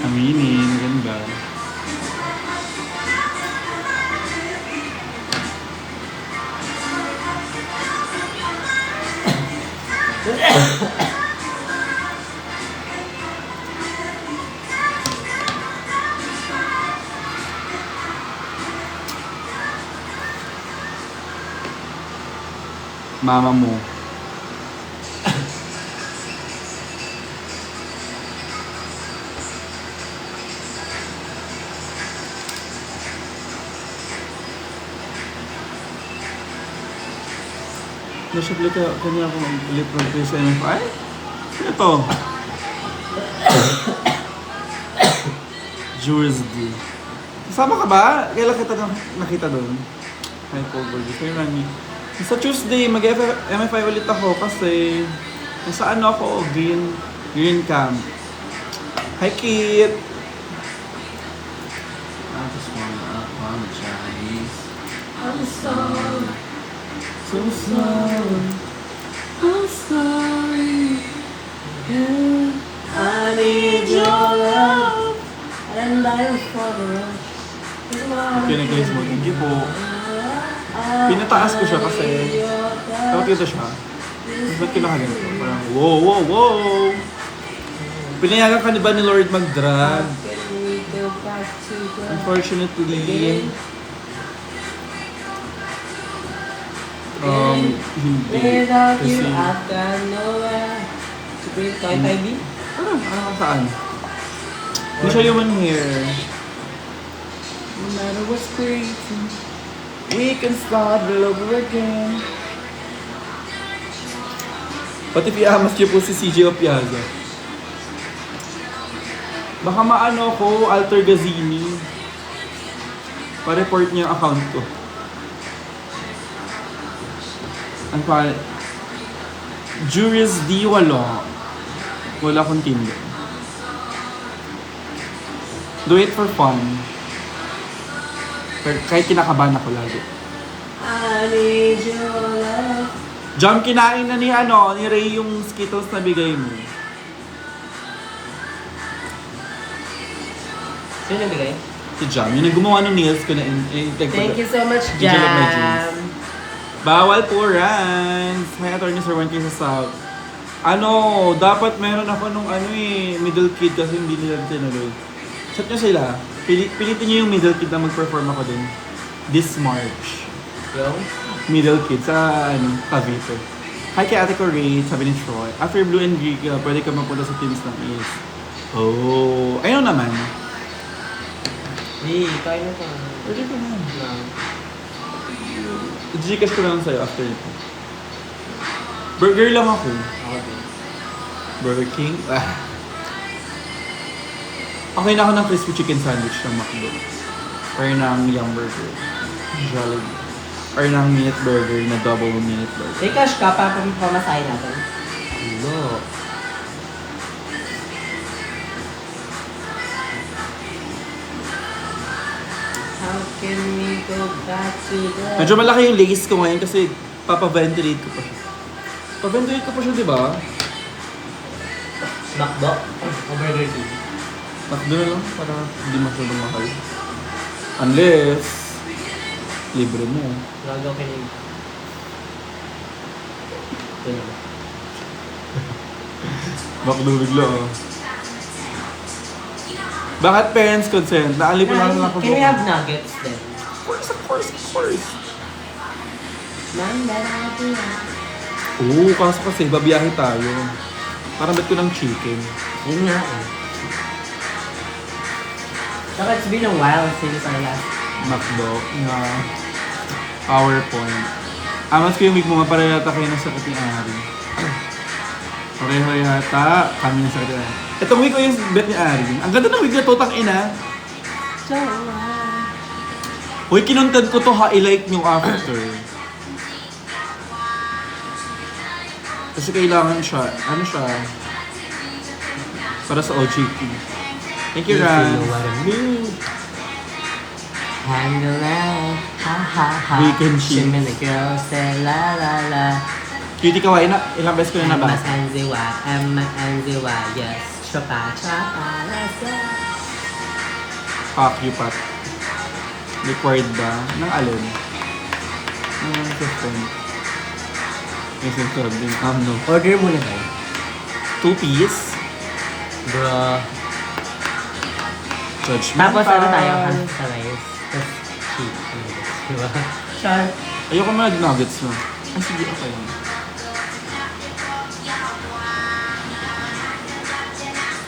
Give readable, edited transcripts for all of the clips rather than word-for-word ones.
Aminin, ganda. Mama mo. Nasyapli ka kanya ako mag-lip roll kayo sa NFI? Ano to? Jurisdy. Kasama ka ba? Kailan kita nakita doon? Hi, Paul Burgess. Hey, Rani. Sa Tuesday, mag-MFI ulit ako kasi nasa ano ako, green camp. Hi, Kit! I just wanna apologize. I'm sorry. So sorry. I'm sorry. Yeah. I need your love and I'm forever. Okay na guys mo, thank you po. Pinataas ko siya kasi tawag ito siya. Ba't kinakaganito? Parang wow, wow, wow! Pinayagan ka ba ni Lord mag-drag? Unfortunately, hindi. Kasi... Ano saan? Hindi siya human hair. No matter what's crazy, we can start all over again. Pati piamas niyo po si CJ Opiaza. Baka maano ko, Alter Gazini. Pa-report niya ang account ko. Ang pa... Juris D. Wala akong Tinder. Do it for fun. Pero kahit kinakabahan ako lagi. I need your love. Jam, kinain na ni Ray yung Skittles na bigay mo. Sino nabigay? Si Jam, yung naggumawa ng nails ko na Thank you so much, Jam. Bawal po, Rans. May attorney Sir 1K sa South. Dapat meron ako nung middle kid kasi hindi nila tinuloy. Chat nyo sila. Pilitin nyo yung middle kid na mag-perform ako din. This March. Yung? Middle kid sa Cavite. Hi kay ate ko Ray, sabi ni Troy. After Blue and Greek, pwede ka mapunta sa teams ng East. Oh, ayun naman. Kaya na ka. Pwede ka na. Gcash ko lang sa'yo after ito. Burger lang ako. Burger King. Okay na ako ng crispy chicken sandwich ng McDo. Or ng Yum Burger. Jollibee. Or ng minute burger na double minute burger. May cash ka para pamasahin natin. Hello. How can we go back to the... Medyo malaki yung lace ko ngayon kasi papaventilate ko pa siya. Paventilate ko pa siya, di ba? McDo? O Burger King? McDo na lang para hindi masyadong mahal. Unless, libre mo. Lagaw ka nila. McDo bigla Bakit parents consent? Naalipan lang ako. Can we have nuggets then? Of course. Man, Oo, kaso kasi babiyahe tayo. Parang bet ko ng chicken. Yun nga eh. Saka it's been a while since our last... McDo na PowerPoint. Amas ko yung week mo nga para yata kayo nasakit ni Ari. Pareho yata kami nasakit ni Ari. Itong week ko yung bet ni Ari. Ang ganda ng week na to, tang ina. Uy, kinuntan ko to ha, i-like nyo after. Kasi kailangan siya, para sa OJT. Thank you, Ran. Handle now, ha ha ha. Weekend Sheen. Shimmy the girl say la la la. Cutie Kawaii na, ilang beses ko na Emma nabasa. Anziwa, yes. Chapa, chapa, let's go. Occupant. Required ba? Nang alin? Nang system. May system din. No. Order muna tayo. 2-piece. Bro. Judgmental. Tapos ano tayo? Customize. Tapos cheap. Diba? Char. Ayoko mga nuggets na. Ay, sige, okay lang.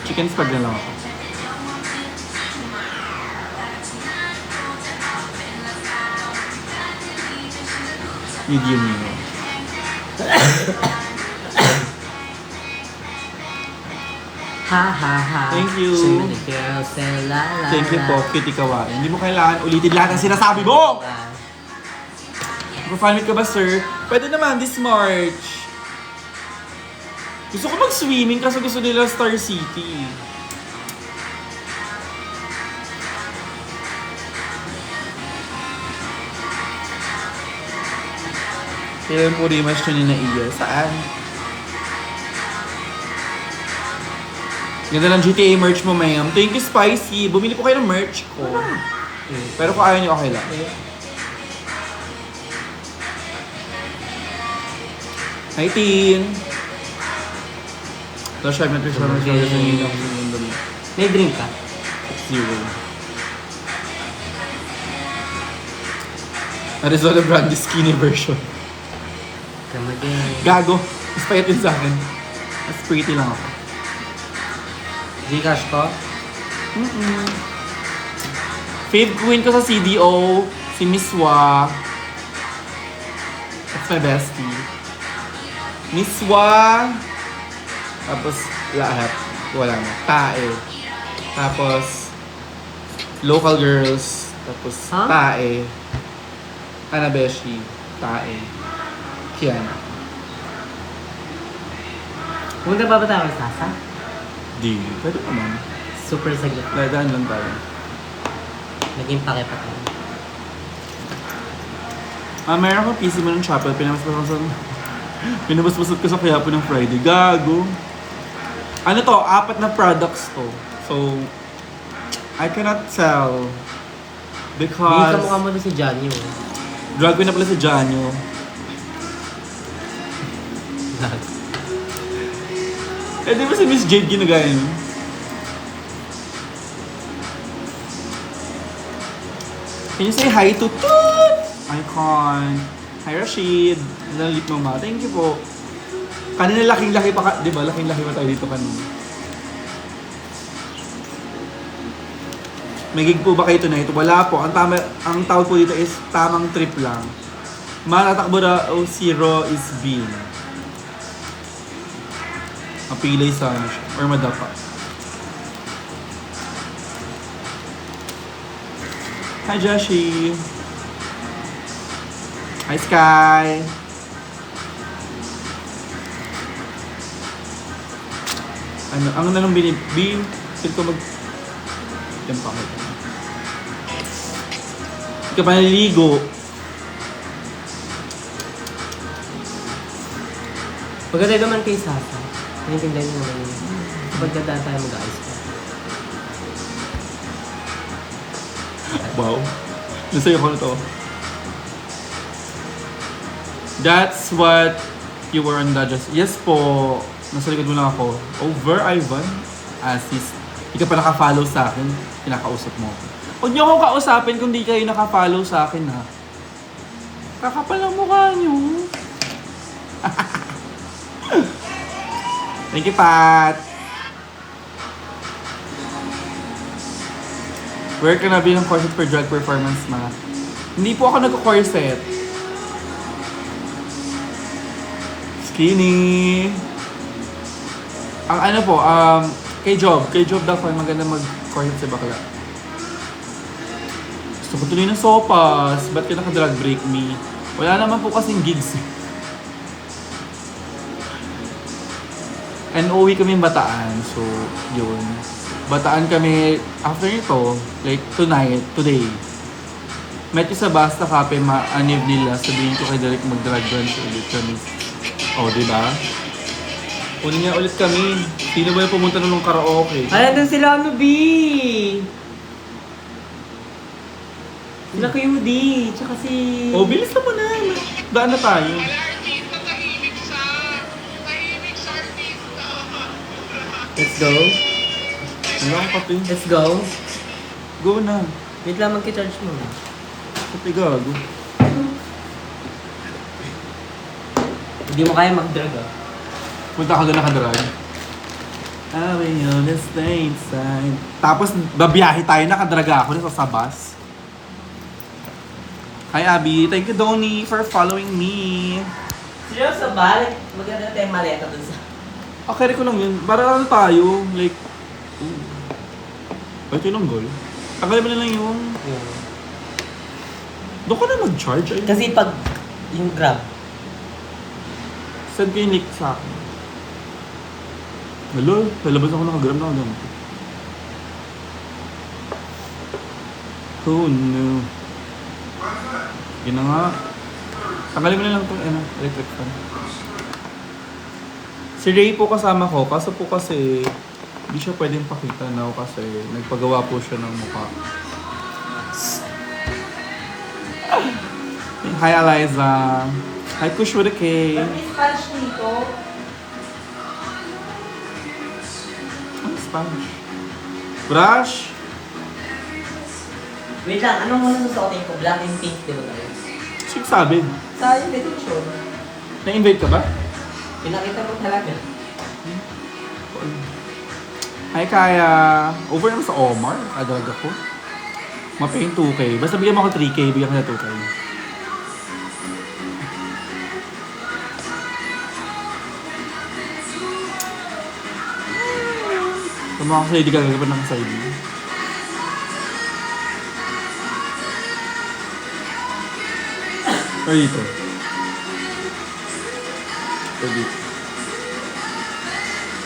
Chicken spag na lang ako. Medium meal. Ha ha ha. Thank you. Shimmy the girl say la la Thank you la. po, Cutie Kawaii. Hindi mo kailangan ulitin lahat ng sinasabi mo! Profile ka ba, sir? Pwede naman this March. Gusto ko mag-swimming kasi gusto nila Star City. Kailan po rematch nyo ni na iya? Saan? Ganda ng GTA merch mo, ma'am. Thank you, Spicy. Bumili po kayo ng merch ko. Pero kung ayaw niyo, okay lang. Hi, Teen. Ito, siya, may siya, may siya, sa inyo. May drink ka? Zero. Arizona Brandy skinny version. Come again. Gago. Mas payat yun sa akin. Mas pretty lang ako. Gcash ko? Fave queen ko sa CDO, si Miss Wa. That's my bestie. Miss Wa. Tapos, lahat. Wala na. Tae. Tapos, local girls. Tapos, Huh? Tae. Anabeshi. Tae. Kiana. Punta ba tayo sa Sasa? Di. Pwede naman. Super saglit. Ladaan lang tayo. Naging pake pa tayo. Meron akong PC mo ng chapel. Pinabasbasot ko sa kaya po ng Friday. Gago. Ano to? 4 na products to. So, I cannot sell. Hindi Because, ka mukha mo na si Johnny. drag queen na pala si Janyo. Eh, di ba si Miss Jade ginagaya mo? Can you say hi to Toot? Icon. Hi, Rashid. Nalit mo ma. Thank you po. Kanina laking-laki pa ka. Di ba? Laking-laki pa tayo dito kanina. May gig po ba kayo tonight? Wala po. Ang tawag po dito is tamang trip lang. Matatakbo na o zero is being. Mapilay sa ano siya. Or madapa. Hi, Joshi. Hi, Sky. Ano na nung binibim? Feel ko mag... Tempa ko. Hindi ka pa naliligo. Pagkatay naman kay Sasa, naintindihan mo naman yun. Pagkatay tayo mag-ayos ka. Wow. Nasa'yo ko na to. That's what you were on the just. Yes po. Nasa likod mo lang ako. Over, Ivan. Assist. Hindi ka pa naka-follow sa akin. Kinakausap mo ako. Huwag niyo akong kausapin kung di kayo naka-follow sa akin, ha? Kakapal ang mukha niyo. Thank you, Pat. Where ka na bilang corset for drag performance, ma? Hindi po ako nagko-corset. Skinny. Ang ano po, kay Job daw po maganda mag-corset sa bakla. Gusto ko tuloy ng sopas. Ba't ka naka-drag break me? Wala naman po kasing gigs. And uwi kami Bataan. So, yun. Bataan kami after nito, like tonight, today. met you sa Basta Cafe, maanib nila. Sabihin ko kay Derek mag-drag run sa ulit kami. O, diba? Kunin niya ulit kami. Sino ba yung pumunta na nung karaoke? Ay, nandun sila ano, B? Sila kayo, D. Tsaka si... O, bilis na mo na. Daan na tayo. Let's go. Wala akong kape. Let's go. Go na. Wait lang, magki-charge mo. Kape gago. Hindi mo kaya mag-drag, ah. Punta ka doon nakadrag. I will only stay inside. Tapos, babiyahe tayo. Nakadraga ako sa bus. Hi, Abby. Thank you, Donnie, for following me. Seryoso ba? Maganda tayong maleta dun sa... Okay, ko lang yun. Para ano tayo? Like, ay, tinanggol. Tagalin mo na lang yung... Doon ka na mag-charge. Ayun. Kasi pag yung Grab, Send ko yung link sa akin. Hello, lalabas ako nakagram na ako doon. Oh no. Yun na nga. Tagalin mo na lang itong electric fan. Si Ray po kasama ko, kaso po kasi hindi siya pwedeng pakita na kasi nagpagawa po siya ng mukha. Hi Eliza. Hi Kush with a K. may sponge dito. Ano sponge? Brush? Wait lang, anong muna susuotin ko? Black and pink, di ba tayo? Sino sabi? Sa invitation. Na-invite ka ba? Pinakita mo talaga. Hi Kaya. Over naman sa Omar. Adag ako. Mapaying 2K. Basta bigyan mo ako 3K, bigyan ko na 2K. Tama ako sa'yo, di ka gagapan ng side. Or dito. Or dito.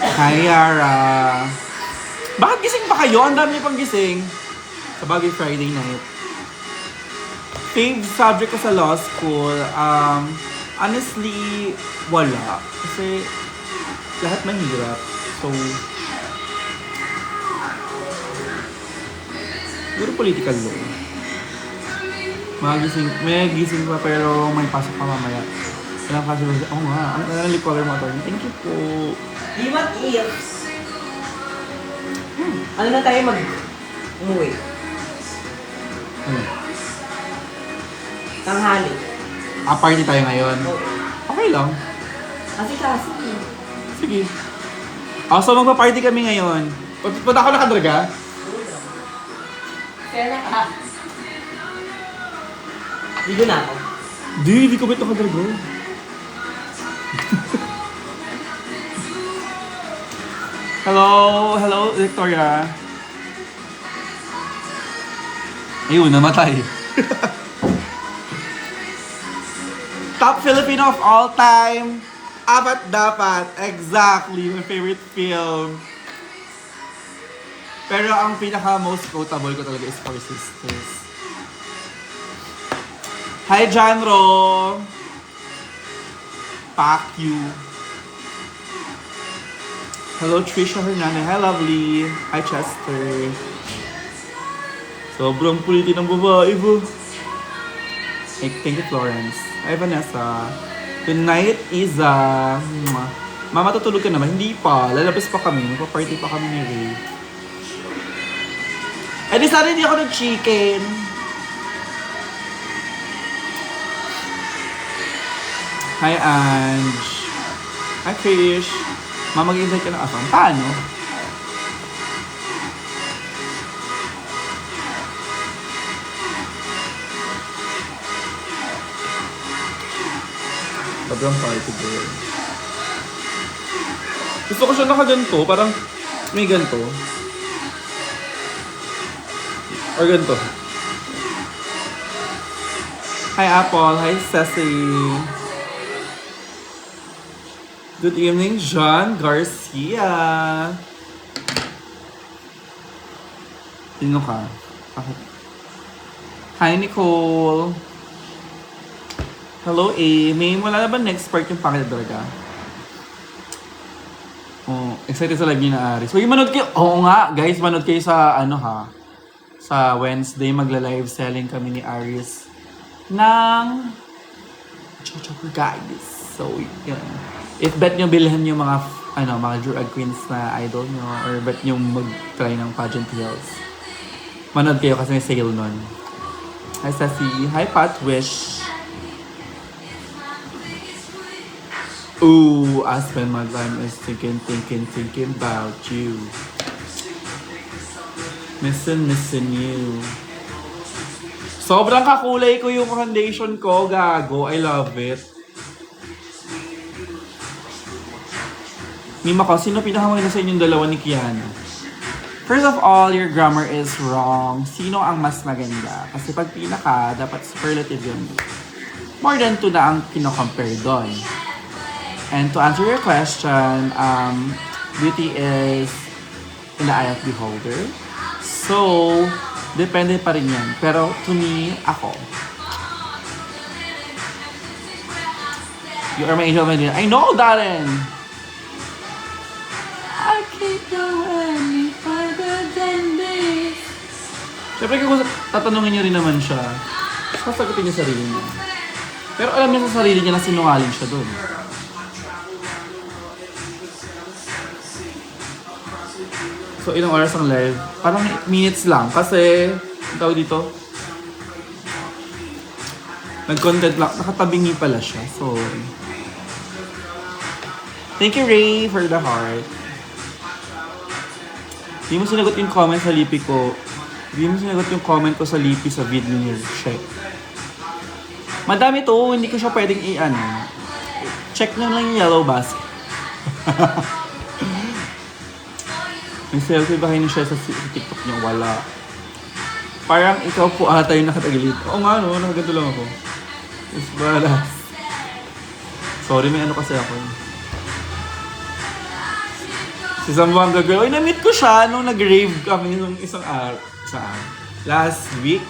Hi Yara. Bakit gising pa kayo? Ang dami pang gising. Sa bagay Friday night. Fave subject ko sa law school, honestly, wala. Kasi lahat mahirap. So, siguro political law. May gising pa pero may pasok pa mamaya. Kailangan kasi ba? Oo nga, ang kailangan lip color mo ito. Thank you po. Di what ifs? Ano na tayo umuwi? Tanghali. Party tayo ngayon. Oo. Okay lang. Kasi. Sige. So magpa-party kami ngayon. Punta ako nakadraga? Kaya na ka. Ligo na ako. Di ko bet nakadraga. Hello, Victoria. Ayun, namatay. Top Filipino of all time. Apat Dapat. Exactly, my favorite film. Pero ang pinaka-most quotable ko talaga is Four Sisters. Hi, Janro! Pack you. Hello, Trisha Hernandez. Hi, Lovely. Hi, Chester. Sobrang puliti ng babae ba? Thank you, Florence. Hi, Vanessa. Tonight is Mama, tutulog ka naman? Hindi pa. Lalabas pa kami. Magpa-party pa kami ni Ray. Eh di sana hindi ako nag-chicken. Hi, Ange. Hi, Krish. Mama, mag-invite ka ng asang. Paano? Sobrang party girl. Gusto ko siya nakaganto. Parang may ganto. Or ganto. Hi, Apple. Hi, Ceci. Good evening, John Garcia. Sino ka? Bakit? Hi, Nicole. Hello, A. May wala na ba next part yung Pangit Draga? Oh, excited sa live niya na Aris. Huwag manood kayo. Oo nga, guys, manood kayo sa ano ha. Sa Wednesday, magla-live selling kami ni Aris ng Choco guys. So, yun. If bet nyo bilhin yung mga mga drag queens na idol nyo or bet nyo mag-try ng pageant heels, manood kayo kasi may sale nun. Hi, Sassy. Hi, Pat Wish. Ooh, I spend my time is thinking about you. Missing you. Sobrang kakulay ko yung foundation ko, gago. I love it. Mima ko, sino pinakamaganda sa inyong dalawa ni Kiana? First of all, your grammar is wrong. Sino ang mas maganda? Kasi pag pinaka, dapat superlative yun. More than 2 na ang kino-compare doon. And to answer your question, beauty is in the eye of the beholder. So, depende pa rin yan. Pero to me, ako. You are my angel, my dear. I know, Darren! I can't go any further than this. Siyempre, kung tatanungin niyo rin naman siya, sasagutin niya sarili niya. Pero alam niya sa sarili niya na sinungaling siya doon. So, ilang oras ang live? Parang minutes lang. Kasi, ang tawag dito, nag-content lang. Nakatabingi pala siya. Sorry. Thank you, Ray, for the heart. Hindi mo sinagot yung comment sa lipi ko. Hindi mo sinagot yung comment ko sa lipi sa video niya. Check. Madami to. Hindi ko siya pwedeng i-ano. Check na lang yung yellow basket. May selfie ba kayo siya sa TikTok niya? Wala. Parang ikaw po ata yung nakatagilid. Oo nga no, nakaganto lang ako. Is balas. Sorry, may ano kasi ako. Si Zamboanga girl. Ay, na-meet ko siya nung nag-rave kami nung isang araw. Last week.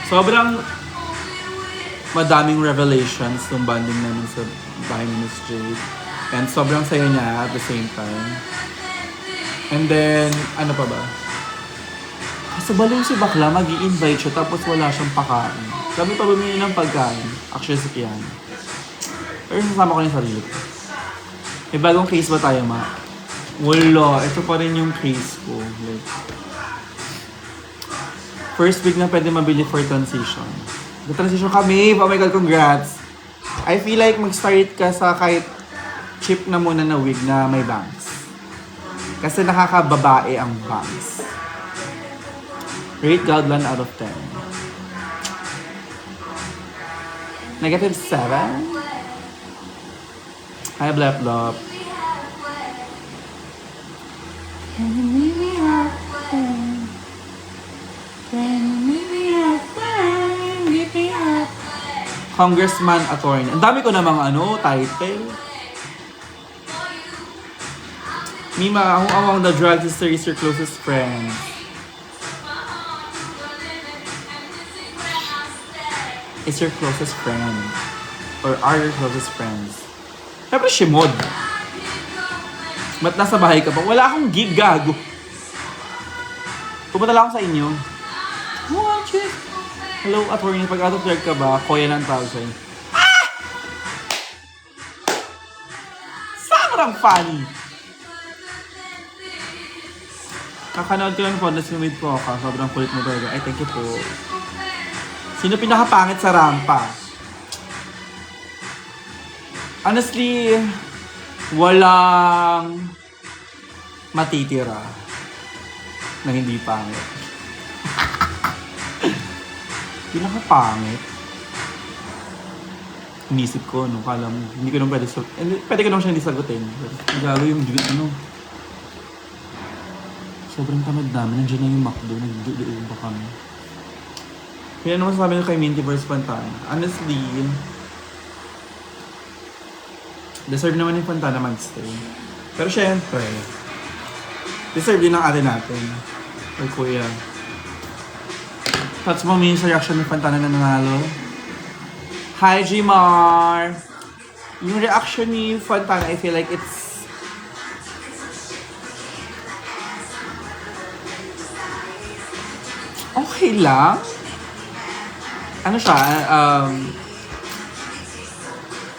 Sobrang madaming revelations nung banding namin sa bahay ni Miss Jade. And sobrang saya niya at the same time. And then, ano pa ba? Kasi baliw si bakla, mag-i-invite siya tapos wala siyang pakain. Kami pa bumili ng pagkain. Actually, si Kiana. Pero sasama ko yung sarili ko. May bagong case ba tayo, ma? Wala. Ito pa rin yung case ko. Like, first week na pwede mabili for transition. Nag-transition kami. Oh my God, congrats. I feel like mag-start ka sa kahit cheap na muna na wig na may bangs. Kasi nakakababae ang bangs. Rate Godland out of 10. Negative 7. Hi, Blep Blop. Can you meet me halfway? Can you meet me halfway? Meet me up. Congressman Attorney. Ang dami ko namang title. Mima, who among the drag sister is your closest friend? Is your closest friend? Or are your closest friends? Siyempre, Shimod. Ba't nasa bahay ka pa? Wala akong gig, gago. Pupunta lang ako sa inyo. Watch it. Hello, attorney. Pag out of drag ka ba, kuya ng tawag sa'yo. Ah! Sobrang funny. Kakanood ko lang po, nasimid po ako. Sobrang kulit mo talaga. Ay, thank you po. Sino pinakapangit sa rampa? Honestly, walang matitira na hindi pangit. Pinakapangit. Inisip ko, kala mo, hindi ko naman pwede pwede ko naman siya hindi sagutin. Galo yung sobrang tamad namin. Nandiyan na yung McDo. Nagduduin pa kami. Kaya naman sabi nyo kay Mintyverse Pantana. Honestly, deserve naman yung Pantana mag-stay. Pero syempre, deserve din ang ate natin. Or kuya. Thoughts mo minsan sa reaction ni Fantana na nanalo? Hi, Gmar! Yung reaction ni Fantana, I feel like it's... okay lang. Ano siya,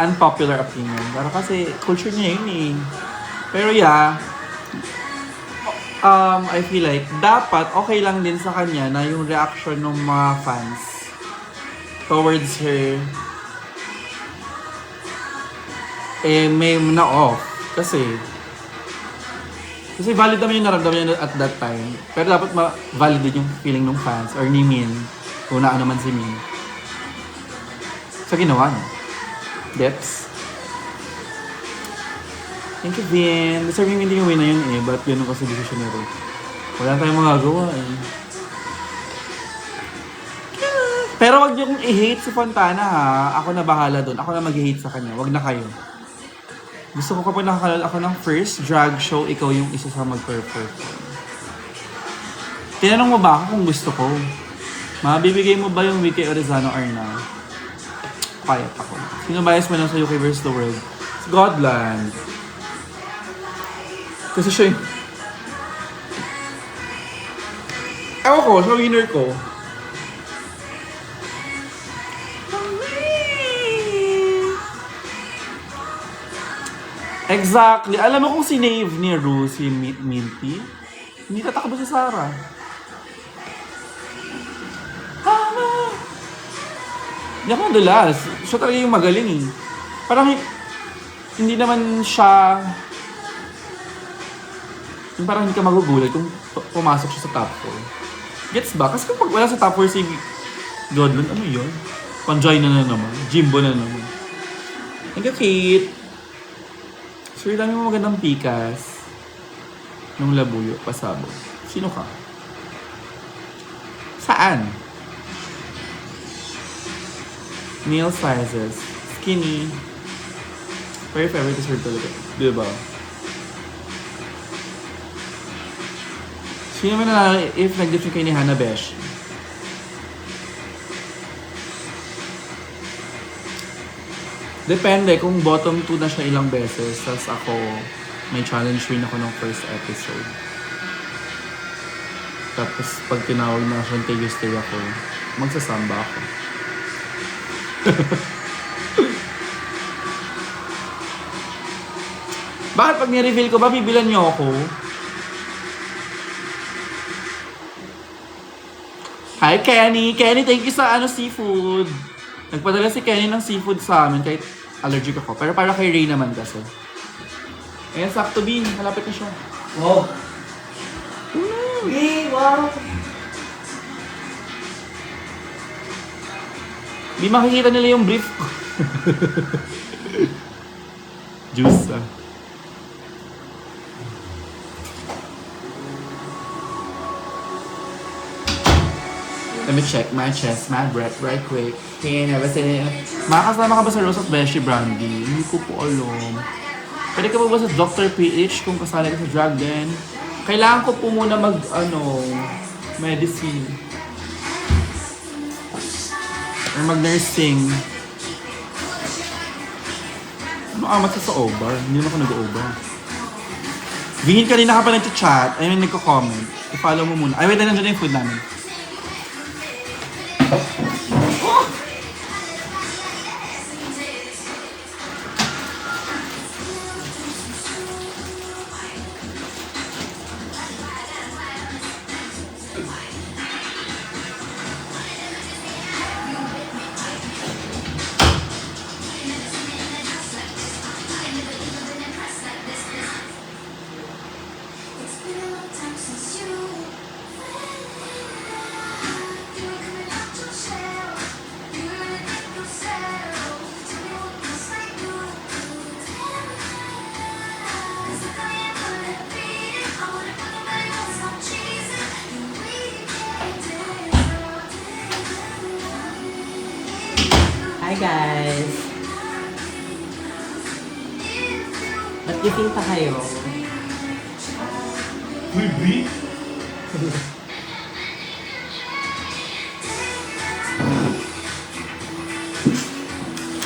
unpopular opinion. Pero kasi culture niya yun eh. Pero yeah, I feel like dapat okay lang din sa kanya na yung reaction ng mga fans towards her may na-off. Kasi valid naman yung naramdaman niya at that time. Pero dapat valid din yung feeling ng fans or ni Min, kung naano man si Min, sa ginawa niya. Depths. Thank you, Vin. Deserving hindi yung win na yun eh. Ba't ganun kasi decision ni Ruth? Wala tayong magagawa eh. Pero wag niyo kong i-hate si Fontana ha. Ako na bahala dun. Ako na mag-hate sa kanya. Wag na kayo. Gusto ko kapag nakakalala ako ng first drag show, ikaw yung isa sa mag-perform. Tinanong mo ba ako kung gusto ko? Mabibigay mo ba yung Wiki Orizano or na? Quiet ako. Sino bias mo lang sa UK vs. The World? Scotland. Kasi siya yung... ewan ko, siya winner ko. Exactly. Alam mo kung sinave ni Ru si Minty? Hindi tatakbo si Sarah. Hindi ako nadulas. Siya talaga yung magaling eh. Parang hindi naman siya... yung parang hindi ka magugulat kung pumasok siya sa top 4. Gets ba? Kasi kapag wala sa top 4 si Godland, ano yun? Panjoy na naman. Jimbo na naman. Thank you, Kate. Sir, dami mo magandang pikas nung labuyo, pasabog. Sino ka? Saan? Meal sizes. Skinny. Very favorite to serve talaga. Diba? Sino mo na if nag-different kayo ni Hannah Besh? Depende kung bottom 2 na siya ilang beses. Tapos ako, may challenge win ako ng first episode. Tapos pag tinawag na siya ng Tuesday ako, magsasamba ako. Bakit pag ni-reveal ko ba, bibilan niyo ako? Hi Kenny! Kenny, thank you sa seafood! Nagpadala si Kenny ng seafood sa amin kahit allergic ako. Pero para kay Ray naman kasi. Ayan, sakto Bin. Malapit na siya. Wow! Wow! Di makikita nila yung brief ko. Juice ah. Let me check my chest, my breath right quick. Hey, never say it. Makakasama ka ba sa Rose of Beshi Brandy? Hindi ko po alam. Pwede ka ba sa Dr. PH kung kasali ka sa drag din? Kailangan ko po muna medicine. Or mag-nursing. Ano amat sa OBAR? Hindi naman ako nag-OBAR. Vingin kanina ka pa nag-chat. Ayun, nagko-comment. I-follow mo muna. Ay, wait, nandiyan na yung food namin. Hi guys! Ba't gising pa kayo?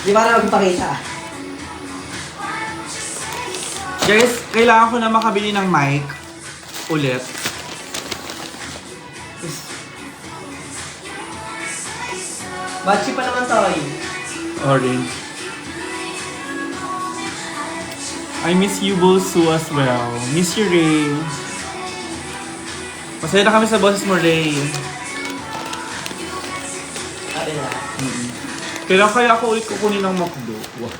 Di ba na magpakita? Guys, kailangan ko na makabili ng mic ulit. Bachi pa naman to eh. Orange. I miss you Bosu as well. Miss you, Ray. Masaya na kami sa boses mo, Ray. Ate na. Kailan kaya ako ulit kukunin ng McDo? Wow.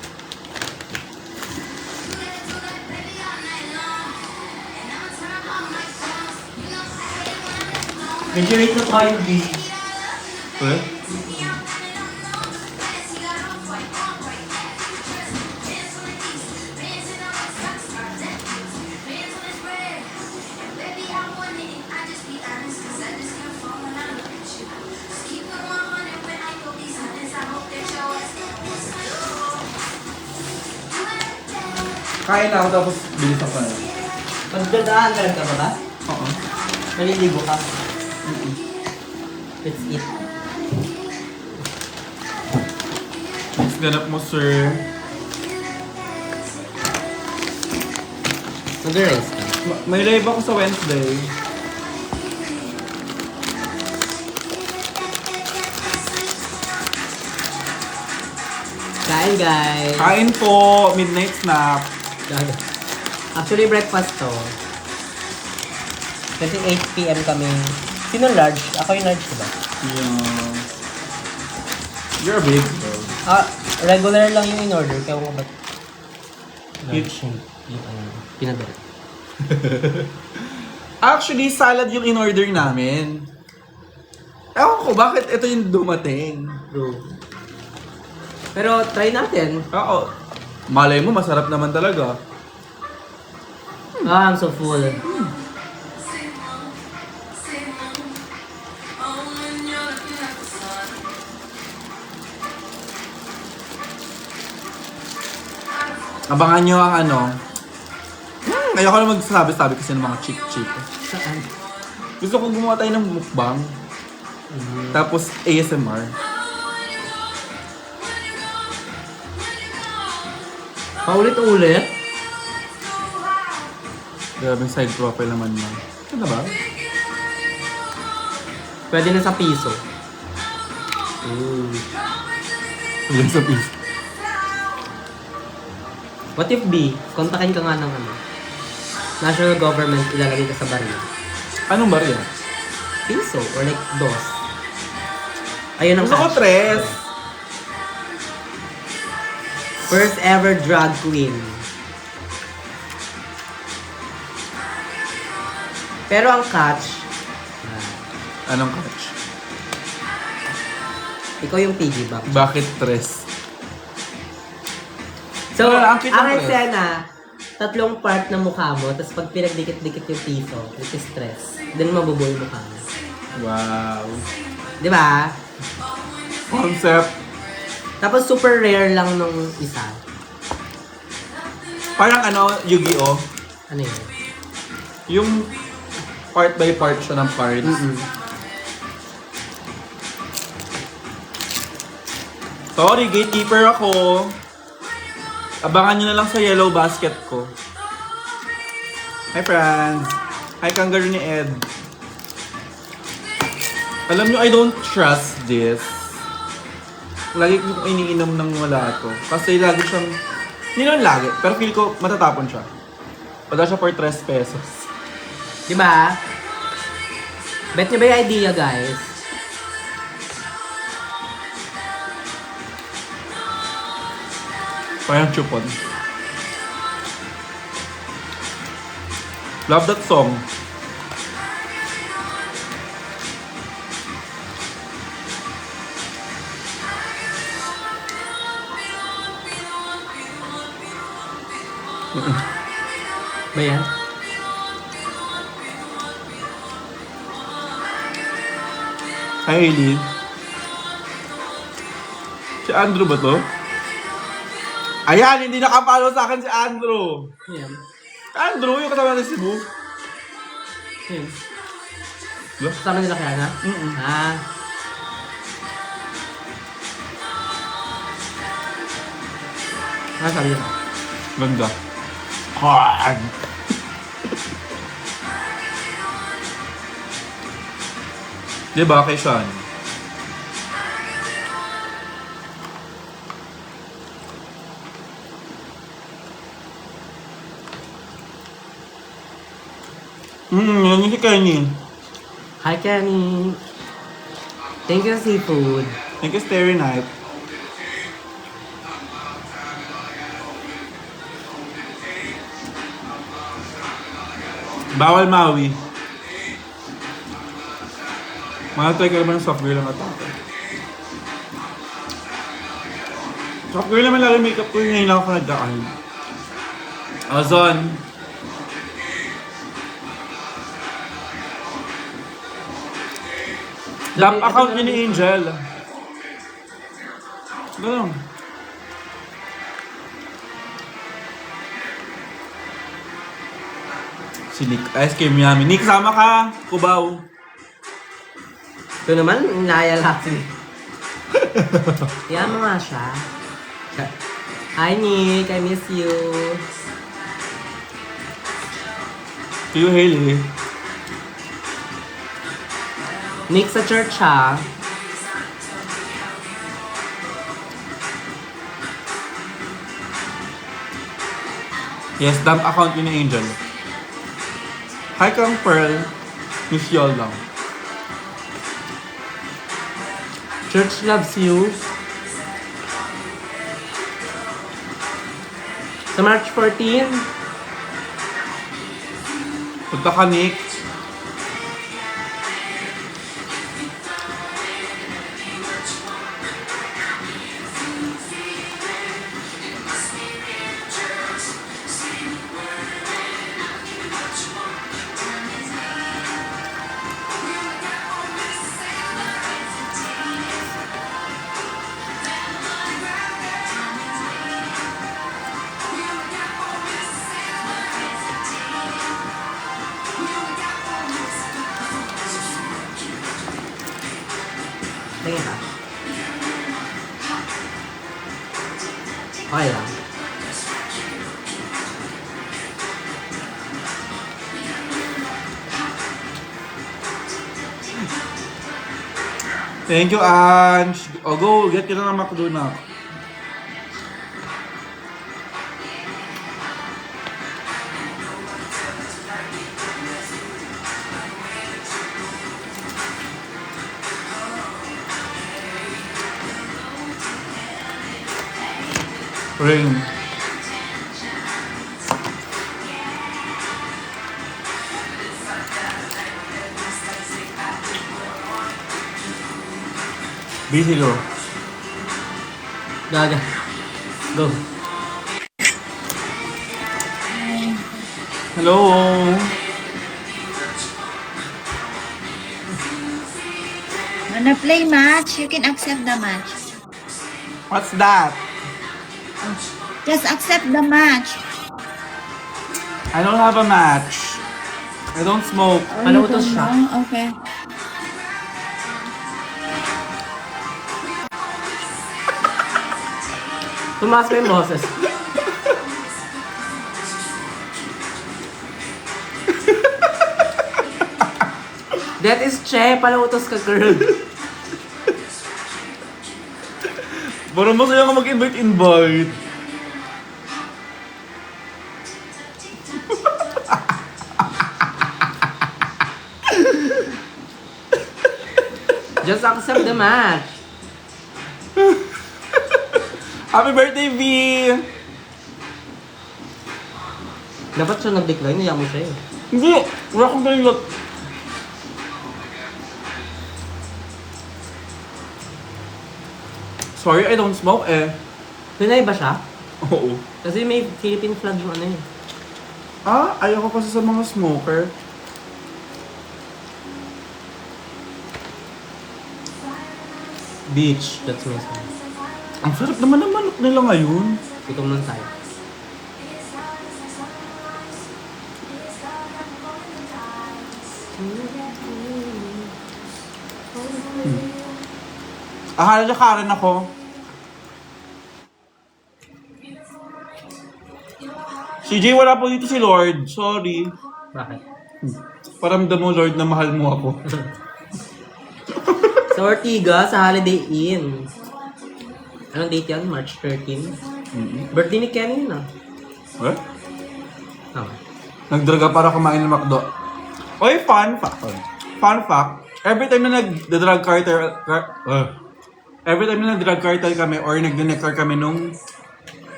Medyo late na tayo, B. Eh? Kain na ako tapos bilisan ko na lang. Magdadaan ka lang ka ba ba? Oo. Naliligo ka. Let's eat. Next ganap mo, sir. Mag-rice ka. May live ako sa Wednesday. Kain, guys. Kain po, midnight snack. Actually, breakfast to. Kasi 8 PM kami. Sino large? Ako yung large, diba? Yeah. You're a big girl. Regular lang yung in-order. Kaya ko ba't? Huge yung pinadala. Actually, salad yung in-order namin. Ewan ko, bakit ito yung dumating? True. Pero try natin. Oo. Malay mo, masarap naman talaga. Ah, I'm so full. Abangan nyo ang ano. Ayoko na magsasabi-sabi kasi ng mga chick-chick. Saan? Gusto ko gumawa tayo ng mukbang. Tapos ASMR. Paulit-ulit? Grabe yung side profile naman mo. Ano ba? Pwede na sa piso. Ilan sa piece? What if B, kontakin ka nga ng ano, national government, ilalagay ka sa baril. Anong barya? Piso or like dos. Ayun ang Gusto ko catch. tres. First ever drag queen. Pero ang catch, Anong catch? ikaw yung piggy bank. Bakit tres? So, Wala, ang cute ng ang tres. eksena, tatlong part ng mukha mo, tapos pag pinagdikit-dikit yung piso, which is stress, then mabubuo yung mukha mo. Wow. Di ba? Concept. Tapos super rare lang nung isa. Parang ano, Yu-Gi-Oh! Ano yun? Yung part by part siya ng cards. Sorry, gatekeeper ako. Abangan nyo na lang sa yellow basket ko. Hi, friends. Hi, kangaroo ni Ed. Alam nyo, I don't trust this. Lagi ko iniinom ng wala to. Kasi lagi siyang... Hindi naman lagi, pero feel ko matatapon siya. Pada siya for 3 pesos. Di ba? Bet nyo ba yung idea, guys? Parang chupon. Love that song. Ba yan? Hi, Aileen. Si Andrew ba to? Ayan, hindi nakapalo sa akin si Andrew. Yan. Andrew, yung kasama ng Cebu. Yan. Lo? Kasama nila kaya na? Mm-mm. Ah. Ah, sabi ko. Ganda. Hard. Diba, kay Sean? Yan yung si Kenny. Hi, Kenny. Thank you, seafood. Thank you, Starry Night. Bawal Maui. Mga-try ka naman ng soft girl ang atake. Soft girl naman lalo makeup ko, ngayon lang ako nagdaan. Ozon. Lap account niya ni Angel. Ganun. Si Nick. Ice cream yummy. Nick, sama ka. Kubaw. Ito naman, inayala si. Yan mo nga siya. Hi, Nick. I miss you. To you, Hailey. Nick sa church, ha? Yes, dump account yun ni Angel. Hi, Kang Pearl. Miss y'all lang. Church loves you. Sa March 14, Punta ka, Nick. tingin ka. Okay lang. Thank you, Ange. O, go. Get ka na ng McDonald's. Ring. Busy lo. Gaga. Go. Hello. Wanna play match? You can accept the match. What's that? Just accept the match. I don't have a match. I don't smoke. Oh, Palutos you don't siya. know? Okay. Tumaas pa yung boses. That is Che. Palutos ka, girl. Parang masaya ka mag-invite. Just accept the match. Happy birthday, V! Dapat siya nag-decline. Niya mo siya eh. Hindi! Wala akong galingot. Sorry, I don't smoke eh. Pinay ba siya? Oo. Kasi may Philippine flag yung ano eh. Ah, ayoko kasi sa mga smoker. Beach. That's my song. Ang sarap naman ng manok nila ngayon. Gutom lang tayo. Akala niya Karen ako. Si Jay, wala po dito si Lord. Sorry. Bakit? Paramdam mo, Lord, na mahal mo ako. Sa Ortiga, sa Holiday Inn. Anong date yan? March 13? Birthday ni Kenny na. Eh? Tama. Nagdraga para kumain ng McDo. Oy, fun fact. Fun fact. Every time na nag-drug cartel, kami or nag-nectar kami nung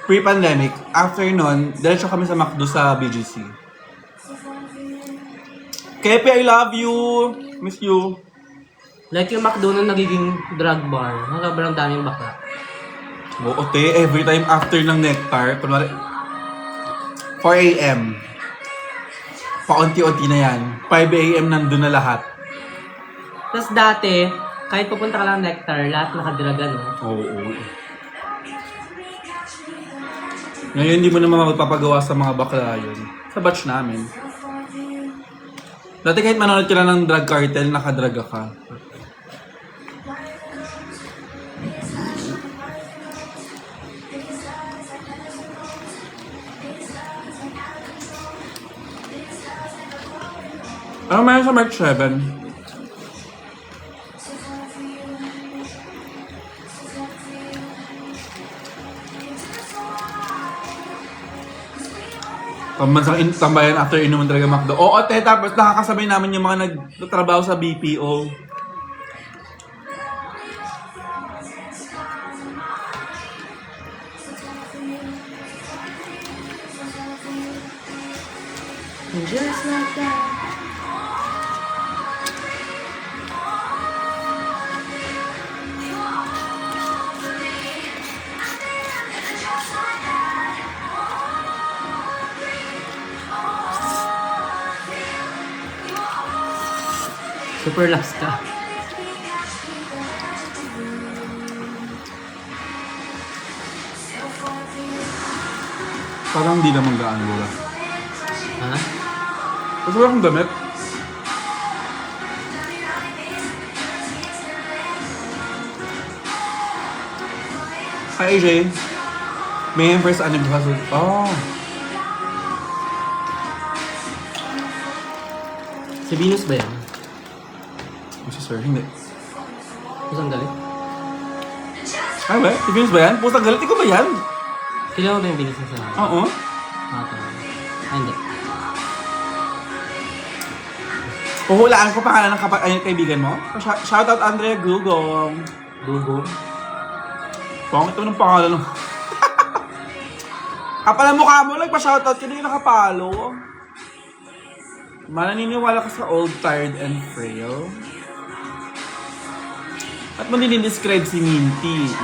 pre-pandemic, after nun, diretso kami sa McDo sa BGC. Kepi, I love you. Miss you. Like yung McDonald's nagiging drug bar. Ang sobrang daming bakla. Oo, te. Every time after ng nectar, kunwari, 4 a.m. Paunti-unti na yan. 5 a.m. nandun na lahat. Tapos dati, kahit pupunta ka lang nectar, lahat nakadraga, no? Oo. Ngayon, hindi mo naman magpapagawa sa mga bakla yun. Sa batch namin. Dati kahit manonood ka lang ng drug cartel, nakadraga ka. Ano meron sa March 7? Pambansang tambayan after inuman talaga McDo. Oo, te, tapos nakakasabay namin yung mga nagtatrabaho sa BPO. Just like that. Super lax ka. Parang hindi naman gaano wala. Ha? Kasi wala akong damit. Hi, AJ. May first anniversary. Oh. Si Venus ba yan? Si Sir, hindi. Pusang galit? Ay, ba? Si Venus ba yan? Pusang galit ko ba yan? Kailan mo ba yung Venus na sa akin? Oo. Hindi. Puhulaan ko pangalan ng kaibigan mo. Shoutout Andrea Gugong. Gugo. Pangit mo ng pangalan ng... Kapala mukha mo, nagpa-shoutout ka na yung nakapalo. Mananiniwala ka sa old, tired, and frail. At mo dinidescribe si Minty.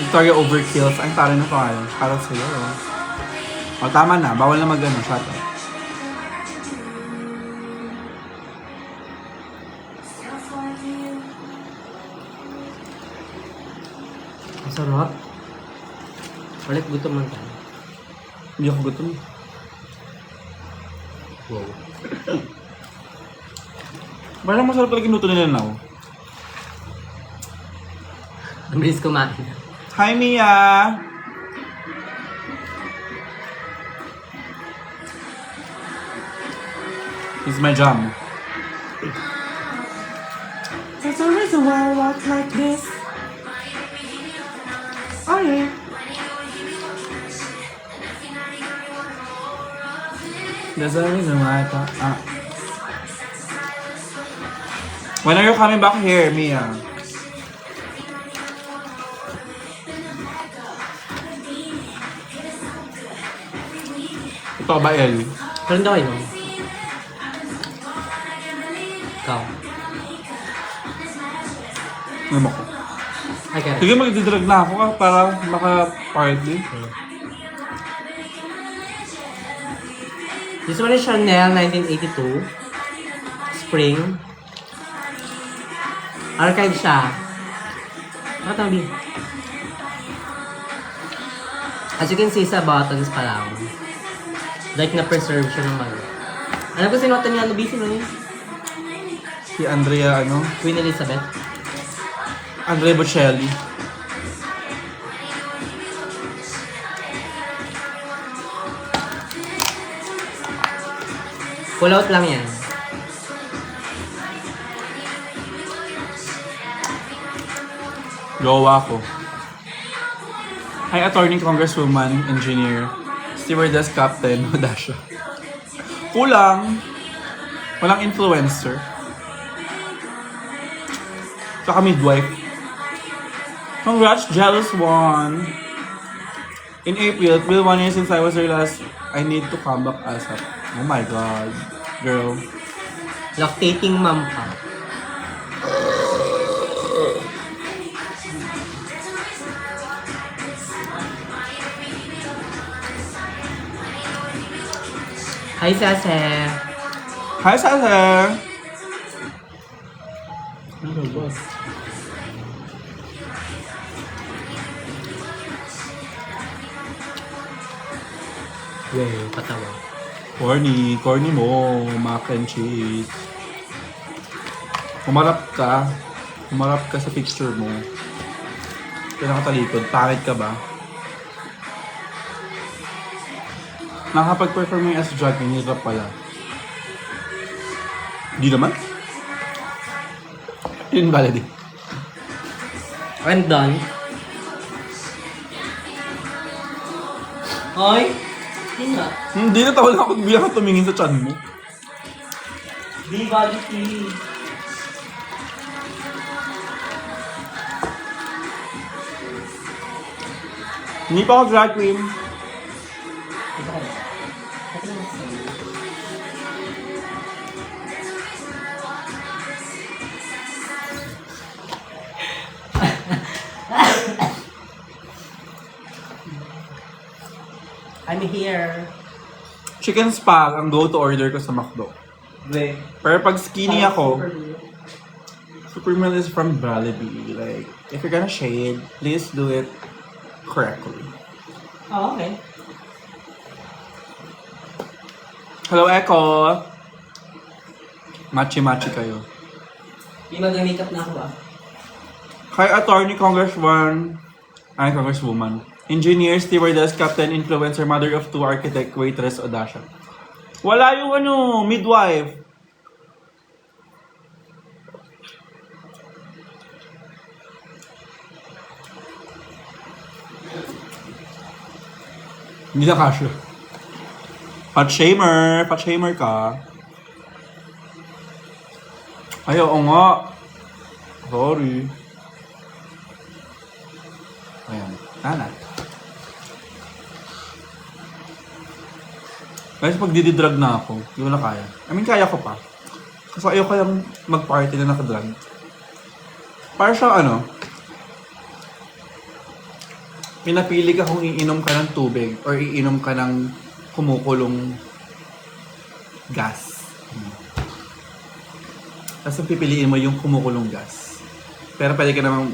Victoria Overkills. Ay, tara na pangalan. Para sa'yo. O, tama na. Bawal na mag-ano. Shoutout. Ang sarap. Ulit gutom man tayo. Hindi ako gutom. Wow. Parang masarap talaga inuto nila now. Ang bilis kumain. Hi, Mia! This is my jam. There's a reason why I walk like this. Oh yeah. There's a reason why I thought... When are you coming back here, Mia? Ito ba, Ellie? Parang daw kayo. Ikaw. Ano mo ko? Ay, kaya. Sige, magdidrag na ako para maka-party. This one is Chanel 1982. Spring. Archive siya. Ano tabi? As you can see sa buttons pa lang. Like na-preserve siya naman. Alam ko sinuotan niya, ano busy na yun? Si Andrea, Queen Elizabeth. Andrea Bocelli. Pull out lang yan. Jowa ko. Hi, attorney, congresswoman, engineer, stewardess, captain, Dasha. Kulang. Walang influencer. Tsaka midwife. Congrats, jealous one. In April, it will 1 year since I was your last. I need to come back ASAP. Oh my god. Girl. Lactating mom ka. Hi, Sase. Hi, Sasa. Wow, katawa. Corny. Corny mo. Mac and cheese. Humarap ka. Humarap ka sa picture mo. Pinakatalikod. Pangit ka ba? Nakapag-perform yung as drag, hinirap pala. Di naman? Invalid. I'm done. Hoy! Hindi nga. Hindi na tawala ako bilang ka tumingin sa chan mo. Di validity. Hindi pa ako drag queen. I'm here. Chicken spag ang go-to order ko sa McDo. Wait. Pero pag skinny ako, Superman is from Jollibee. Like, if you're gonna shade, please do it correctly. Oh, okay. Hello, Echo! Machi-machi kayo. Di mag-makeup na ako ba? Kay attorney, congresswoman, engineer, stewardess, captain, influencer, mother of two, architect, waitress, o Dasha. Wala yung midwife. Hindi na kasya. Pat-shamer ka. Ay, oo nga. Sorry. Ayan. Nanat. Guys, pag dididrag na ako, hindi ko na kaya. I mean, kaya ko pa. Kasi ayoko lang mag-party na nakadrag. Para siyang pinapili ka kung iinom ka ng tubig or iinom ka ng kumukulong gas. Tapos pipiliin mo yung kumukulong gas. Pero pwede ka namang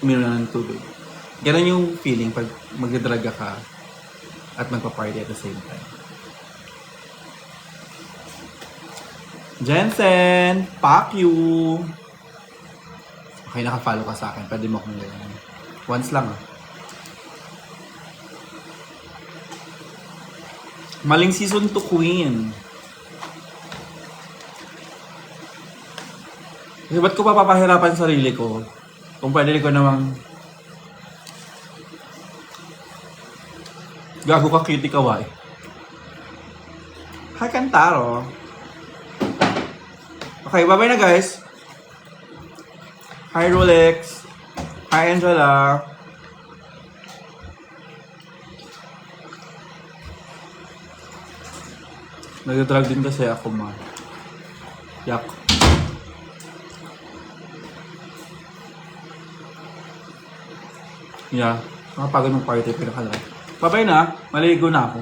uminom na ng tubig. Ganun yung feeling pag magdadraga ka at magpa-party at the same time. Jensen! Fuck you! Okay, naka-follow ka sa akin. Pwede mo akong ganyan. Once lang Maling season to queen. Kasi ba't ko papapahirapan sarili ko? Kung pwede ko namang gago ka, cutie kawaii. Hi, Kantaro. Okay, bye-bye na guys. Hi, Rolex. Hi, Angela. Nag-drag din kasi ako, ma. Yak. Yeah. Nakapagod ng party, pinakalag. Bye-bye na. Maligo na ako.